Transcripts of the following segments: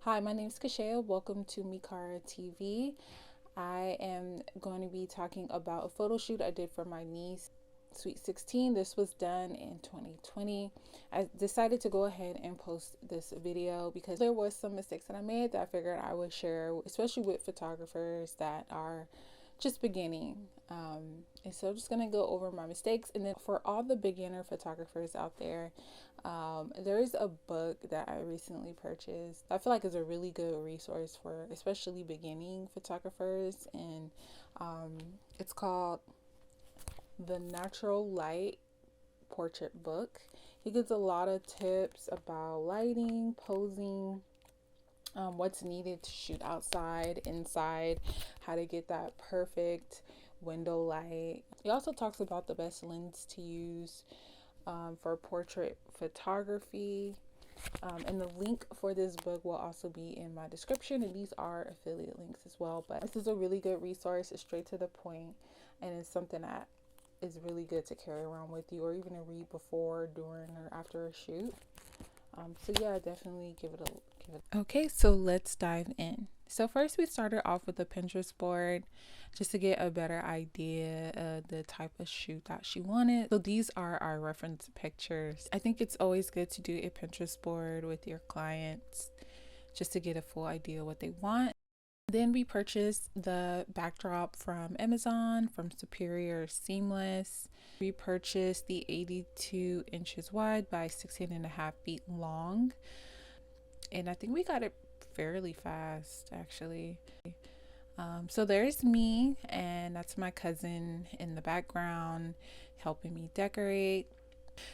Hi, my name is Kashaya. Welcome to Mecarra TV. I am going to be talking about a photo shoot I did for my niece, Sweet 16. This was done in 2020. I decided to go ahead and post this video because there was some mistakes that I made that I figured I would share, especially with photographers that are just beginning. And so I'm just going to go over my mistakes. And then for all the beginner photographers out there, there is a book that I recently purchased. I feel like it's a really good resource for especially beginning photographers. And it's called The Natural Light Portrait Book. He gives a lot of tips about lighting, posing, what's needed to shoot outside, inside, how to get that perfect window light. He also talks about the best lens to use for portrait photography. And the link for this book will also be in my description, and these are affiliate links as well. But this is a really good resource. It's straight to the point, and it's something that is really good to carry around with you, or even to read before, during, or after a shoot. So yeah, definitely give it. Okay, so let's dive in. So first we started off with a Pinterest board just to get a better idea of the type of shoot that she wanted. So these are our reference pictures. I think it's always good to do a Pinterest board with your clients just to get a full idea of what they want. Then we purchased the backdrop from Amazon from Superior Seamless. We purchased the 82 inches wide by 16.5 feet long. And I think we got it fairly fast, actually. So there's me, and that's my cousin in the background helping me decorate.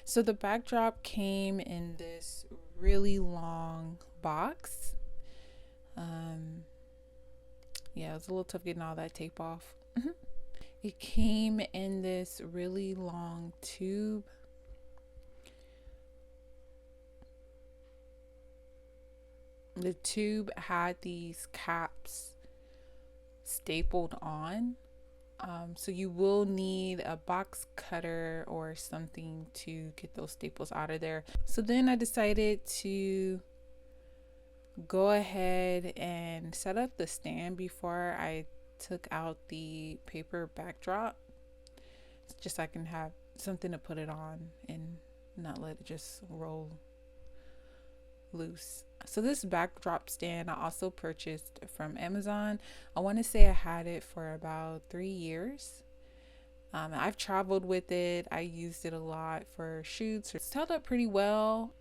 So the backdrop came in this really long box. Yeah, it was a little tough getting all that tape off. It came in this really long tube. The tube had these caps stapled on. So you will need a box cutter or something to get those staples out of there. So then I decided to go ahead and set up the stand before I took out the paper backdrop, just so I can have something to put it on and not let it just roll loose. So this backdrop stand I also purchased from Amazon. I want to say I had it for about 3 years. I've traveled with it. I used it a lot for shoots. It's held up pretty well.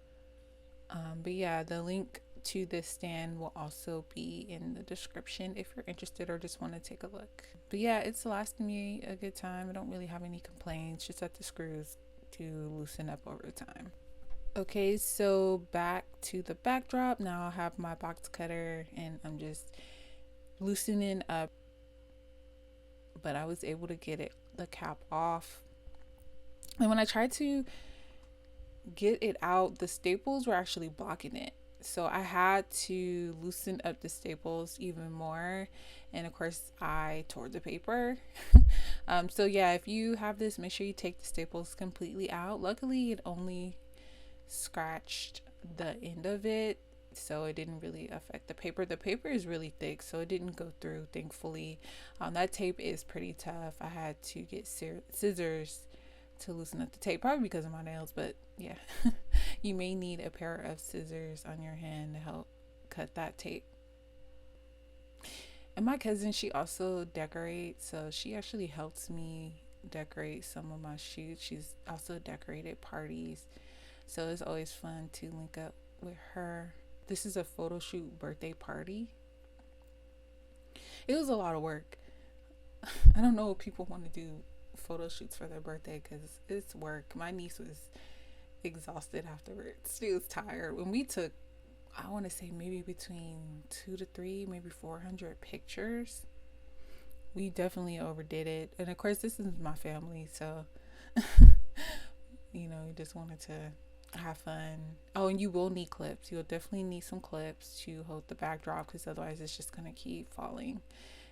But yeah, the link to this stand will also be in the description if you're interested or just want to take a look. But yeah, it's lasted me a good time. I don't really have any complaints, just that the screws to loosen up over time. Okay, so back to the backdrop. Now I have my box cutter and I'm just loosening up, but I was able to get the cap off. And when I tried to get it out, the staples were actually blocking it. So I had to loosen up the staples even more. And of course, I tore the paper. So yeah, if you have this, make sure you take the staples completely out. Luckily, it only scratched the end of it, so it didn't really affect the paper. The paper is really thick, so it didn't go through, thankfully. That tape is pretty tough. I had to get scissors to loosen up the tape, probably because of my nails, but yeah. You may need a pair of scissors on your hand to help cut that tape. And my cousin, she also decorates, so she actually helps me decorate some of my shoots. She's also decorated parties, so it's always fun to link up with her. This is a photo shoot birthday party. It was a lot of work. I don't know what people want to do photo shoots for their birthday because it's work. My niece was exhausted afterwards. She was tired. When we took, I want to say maybe between 2 to 3, maybe 400 pictures. We definitely overdid it. And of course, this is my family, so you just wanted to have fun. Oh, and you will need clips. You'll definitely need some clips to hold the backdrop because otherwise it's just gonna keep falling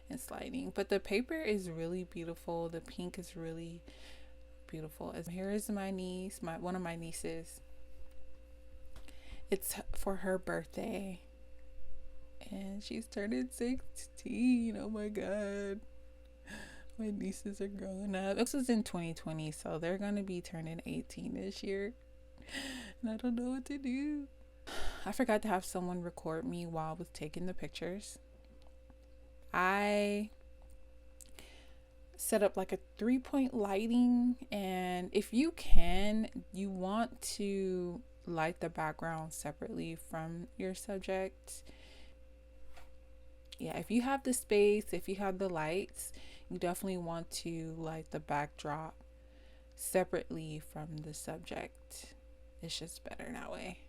and sliding. But the paper is really beautiful. The pink is really beautiful. Here is my niece, one of my nieces. It's for her birthday. man. She's turning 16. Oh my god. My nieces are growing up. This was in 2020, so they're gonna be turning 18 this year. And I don't know what to do. I forgot to have someone record me while I was taking the pictures. I set up like a 3-point lighting, and if you can, you want to light the background separately from your subject. Yeah, if you have the space, if you have the lights, you definitely want to light the backdrop separately from the subject. It's just better that way.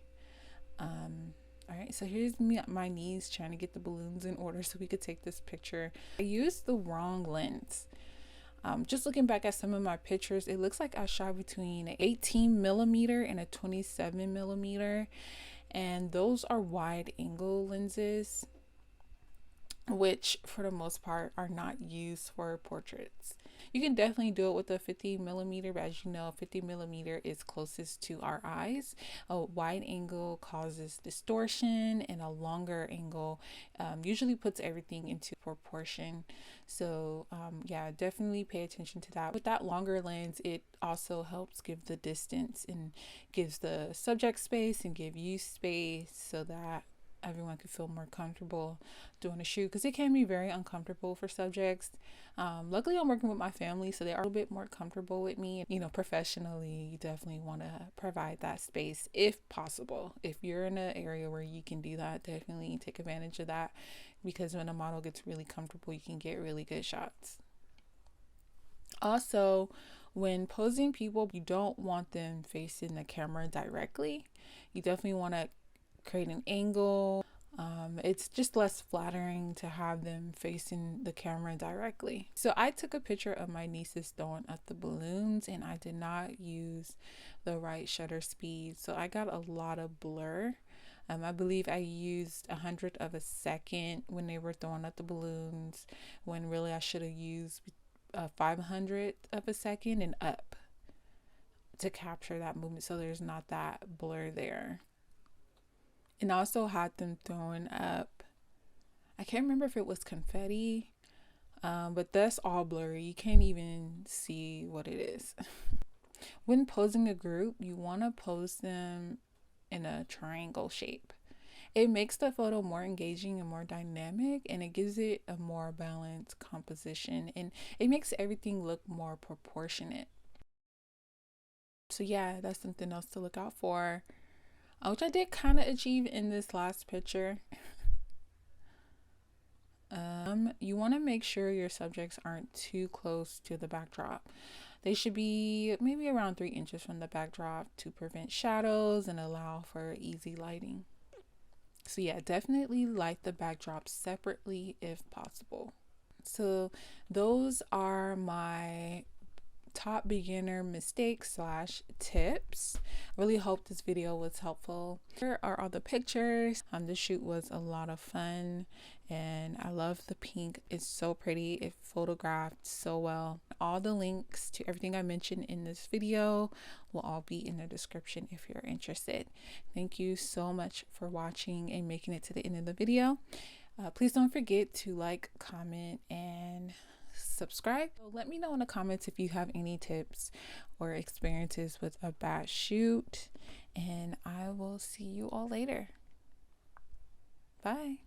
All right, so here's me at my knees trying to get the balloons in order so we could take this picture. I used the wrong lens. Just looking back at some of my pictures, it looks like I shot between an 18 millimeter and a 27 millimeter, and those are wide angle lenses, which for the most part are not used for portraits. You can definitely do it with a 50 millimeter, but as you know, 50 millimeter is closest to our eyes. A wide angle causes distortion, and a longer angle usually puts everything into proportion. So yeah, definitely pay attention to that. With that longer lens, it also helps give the distance and gives the subject space and give you space so that everyone could feel more comfortable doing a shoot, because it can be very uncomfortable for subjects. Luckily I'm working with my family, so they are a little bit more comfortable with me. You know, professionally, you definitely want to provide that space if possible. If you're in an area where you can do that, definitely take advantage of that, because when a model gets really comfortable, you can get really good shots. Also, when posing people, you don't want them facing the camera directly. You definitely want to create an angle. It's just less flattering to have them facing the camera directly. So I took a picture of my nieces throwing up the balloons, and I did not use the right shutter speed, so I got a lot of blur. I believe I used 100th of a second when they were throwing up the balloons, when really I should have used 500th of a second and up to capture that movement, so there's not that blur there. And also had them throwing up, I can't remember if it was confetti, but that's all blurry. You can't even see what it is. When posing a group, you want to pose them in a triangle shape. It makes the photo more engaging and more dynamic, and it gives it a more balanced composition, and it makes everything look more proportionate. So yeah, that's something else to look out for, which I did kind of achieve in this last picture. You want to make sure your subjects aren't too close to the backdrop. They should be maybe around 3 inches from the backdrop to prevent shadows and allow for easy lighting. So yeah, definitely light the backdrop separately if possible. So those are my top beginner mistakes slash tips. I really hope this video was helpful. Here are all the pictures. The shoot was a lot of fun, and I love the pink. It's so pretty. It photographed so well. All the links to everything I mentioned in this video will all be in the description if you're interested. Thank you so much for watching and making it to the end of the video. Please don't forget to like, comment, and subscribe. So let me know in the comments if you have any tips or experiences with a bad shoot, and I will see you all later. Bye.